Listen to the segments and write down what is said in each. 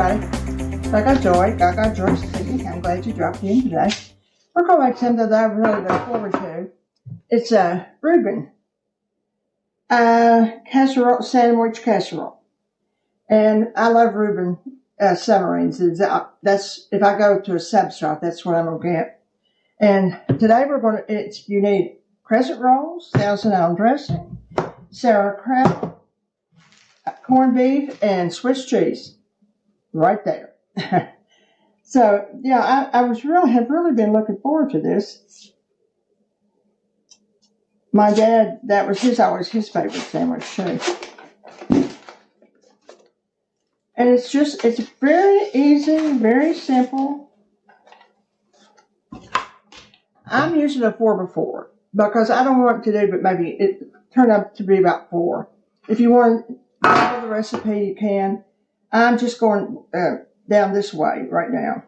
everybody. Gaga Joy, Gaga Joy speaking. I'm glad you dropped in today. We're going to make something that I really look forward to. It's a Reuben casserole, sandwich casserole. And I love Reuben submarines. That's if I go to a sub shop, that's what I'm going to get. And today you need crescent rolls, Thousand Island dressing, sauerkraut, corned beef, and Swiss cheese. Right there. So yeah, I have really been looking forward to this. My dad, that was always his favorite sandwich too. And it's very easy, very simple. I'm using a 4x4 because I don't want to do, but maybe it turned out to be about 4. If you want to follow the recipe, you can. I'm just going down this way right now.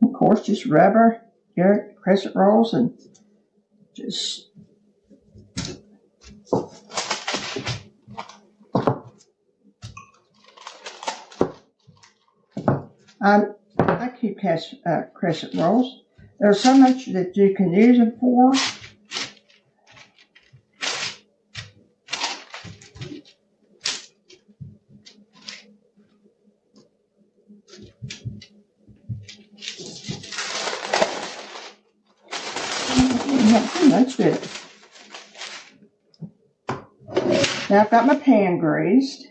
Of course, just rubber your crescent rolls and just I keep crescent rolls. There's so much that you can use them for. Not too much to it. Now I've got my pan greased.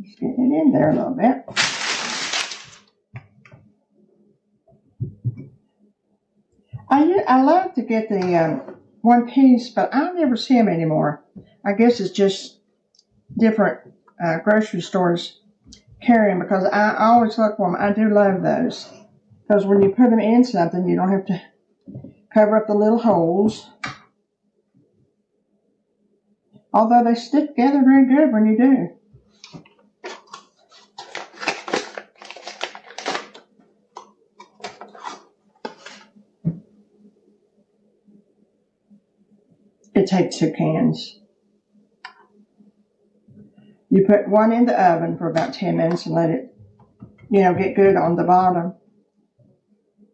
Just getting it in there a little bit. I love to get the one piece, but I never see them anymore. I guess it's just different grocery stores carry them because I always look for them. I do love those because when you put them in something, you don't have to cover up the little holes. Although they stick together very good when you do. It takes 2 cans. You put one in the oven for about 10 minutes and let it, get good on the bottom.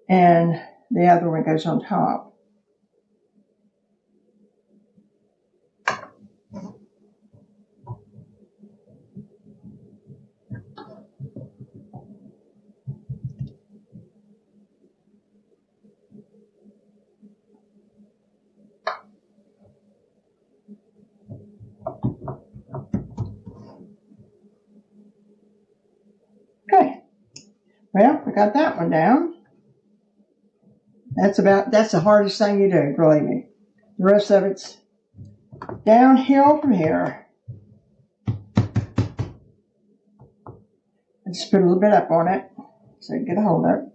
And the other one goes on top. Okay. Well, we got that one down. That's the hardest thing you do, believe me. The rest of it's downhill from here. I just put a little bit up on it so you can get a hold of it.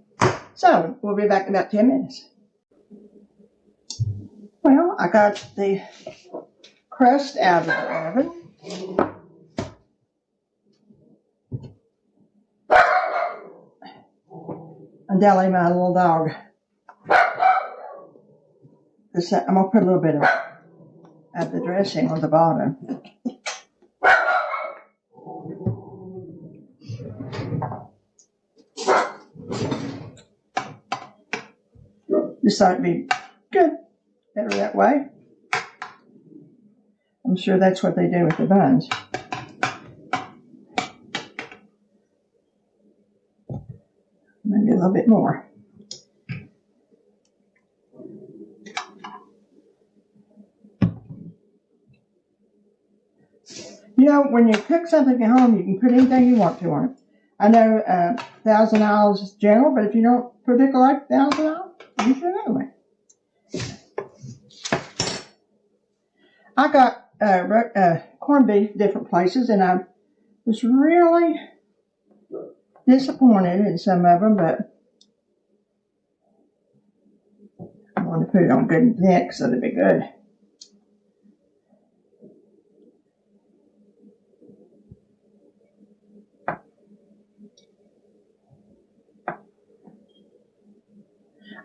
So, we'll be back in about 10 minutes. Well, I got the crust out of the oven. And Deli, my little dog. I'm going to put a little bit of the dressing on the bottom. Just thought it'd be good. Better that way. I'm sure that's what they do with the buns. Maybe a little bit more. When you cook something at home, you can put anything you want to on it. I know Thousand Isles is general, but if you don't particularly like Thousand Isles, you should anyway. I got corned beef different places, and I was really disappointed in some of them, but I want to put it on good and thick so it'll be good.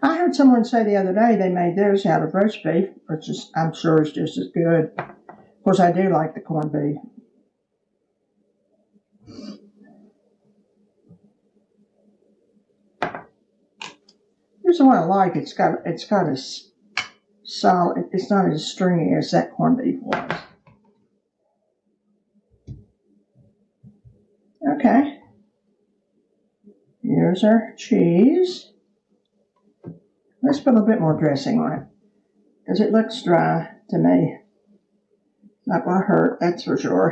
I heard someone say the other day they made theirs out of roast beef, which is, I'm sure is just as good. Of course, I do like the corned beef. Here's the one I like. It's got a solid. It's not as stringy as that corned beef was. Okay. Here's our cheese. Let's put a bit more dressing on it, because it looks dry to me. Not going to hurt, that's for sure.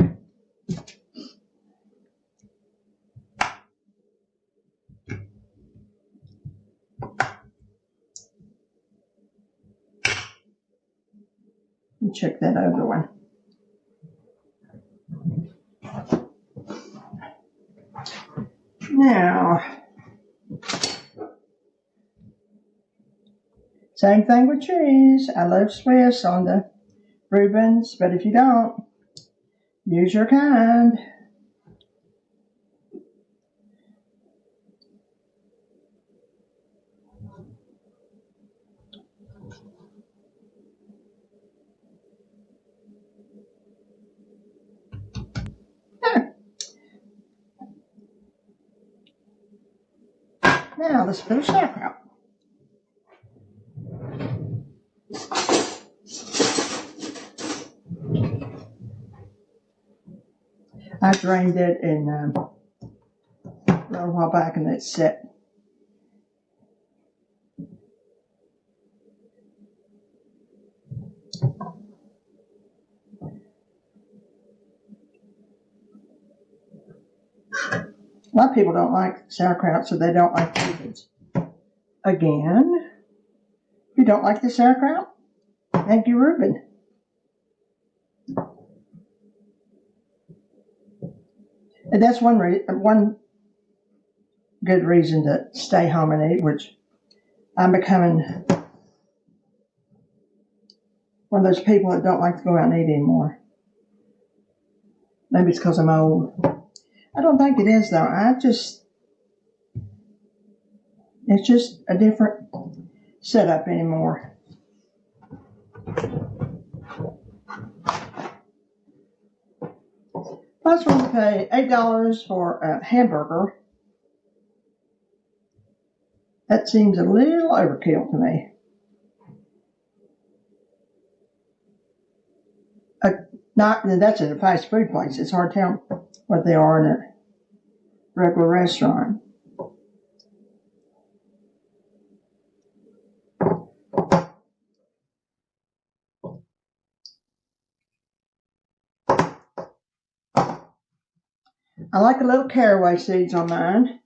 Check that other one. Now, same thing with cheese. I love Swiss on the Reubens, but if you don't, use your kind. Now let's put a sauerkraut. I drained it in a little while back, and it's set. A lot of people don't like sauerkraut, so they don't like Reubens. Again, if you don't like the sauerkraut, thank you, Reuben. And that's one good reason to stay home and eat, which I'm becoming one of those people that don't like to go out and eat anymore. Maybe it's because I'm old. I don't think it is, though. It's just a different setup anymore. I was going to pay $8 for a hamburger. That seems a little overkill to me. That's at a fast food place. It's hard to tell what they are in a regular restaurant. I like the little caraway seeds on mine.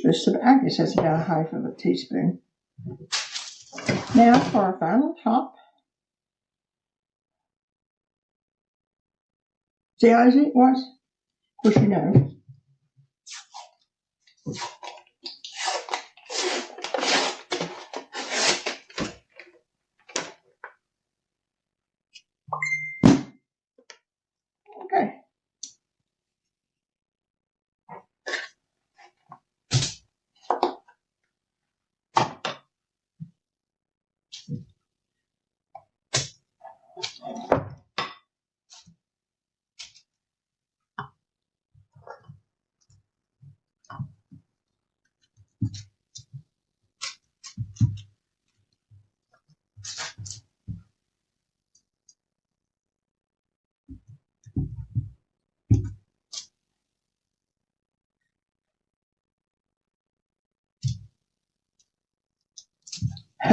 I guess that's about a half of a teaspoon. Now for our final top. See how easy it was? Of course, you know. Okay.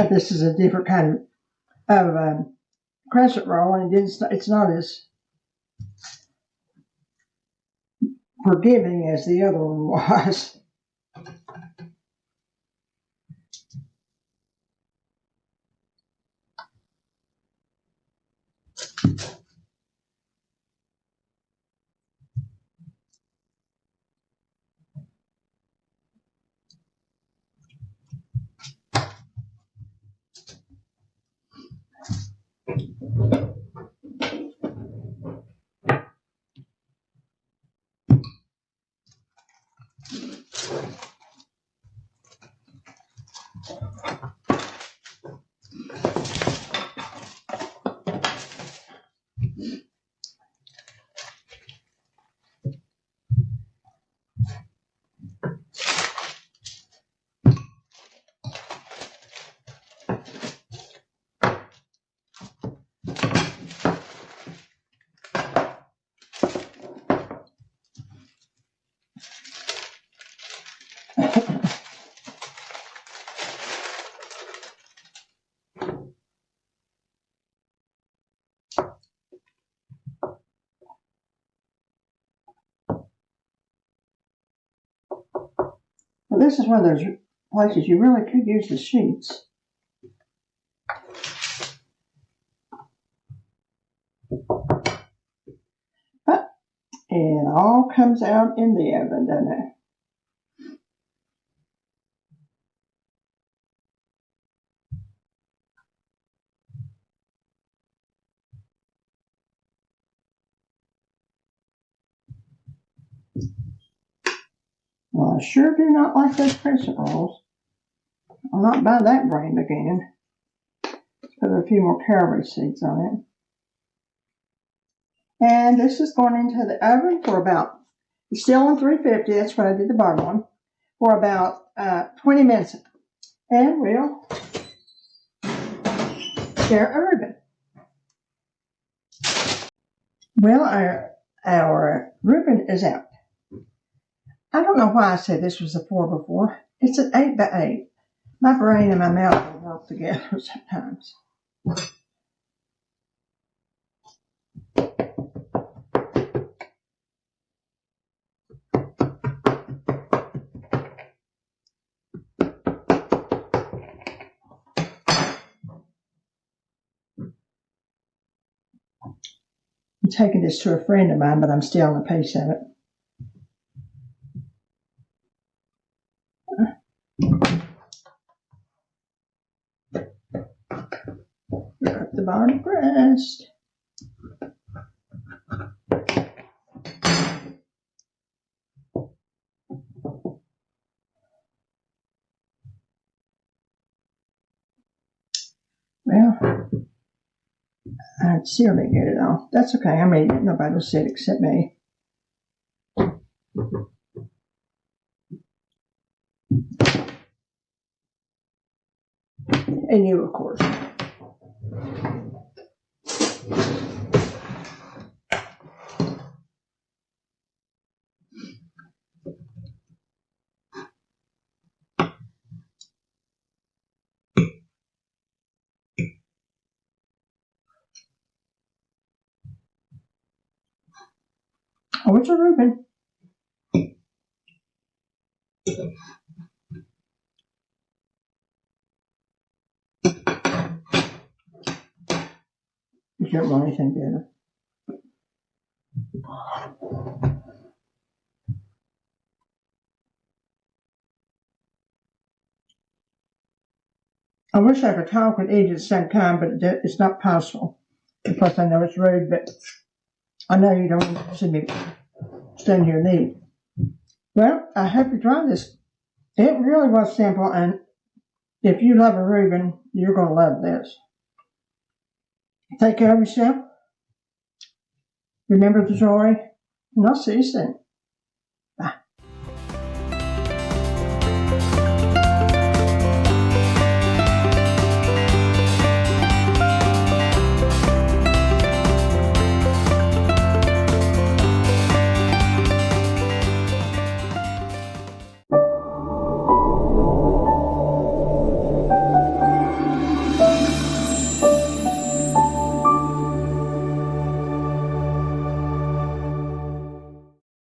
This is a different kind of crescent roll, and it's not as forgiving as the other one was. Well, this is one of those places you really could use the sheets. But it all comes out in the oven, doesn't it? Well, I sure do not like those crescent rolls. I'll not buy that brand again. Let's put a few more caraway seeds on it. And this is going into the oven for about, it's still on 350, that's what I did the bottom one, for about 20 minutes. And we'll share a Reuben. Well, our Reuben is out. I don't know why I said this was a 4 before. It's an 8 by 8. My brain and my mouth will work together sometimes. I'm taking this to a friend of mine, but I'm still on the pace of it. Cut the bottom crust. Well, I still didn't get it all. That's okay. I made it. Nobody will see it except me. And you, of course. Oh, it's a Reuben. You can't want anything better. I wish I could talk and eat at the same time, but it's not possible. And plus, I know it's rude, but I know you don't see me stand here and eat. Well, I hope you try this. It really was simple, and if you love a Reuben, you're going to love this. Take care of yourself. Remember the joy, and I'll see you soon.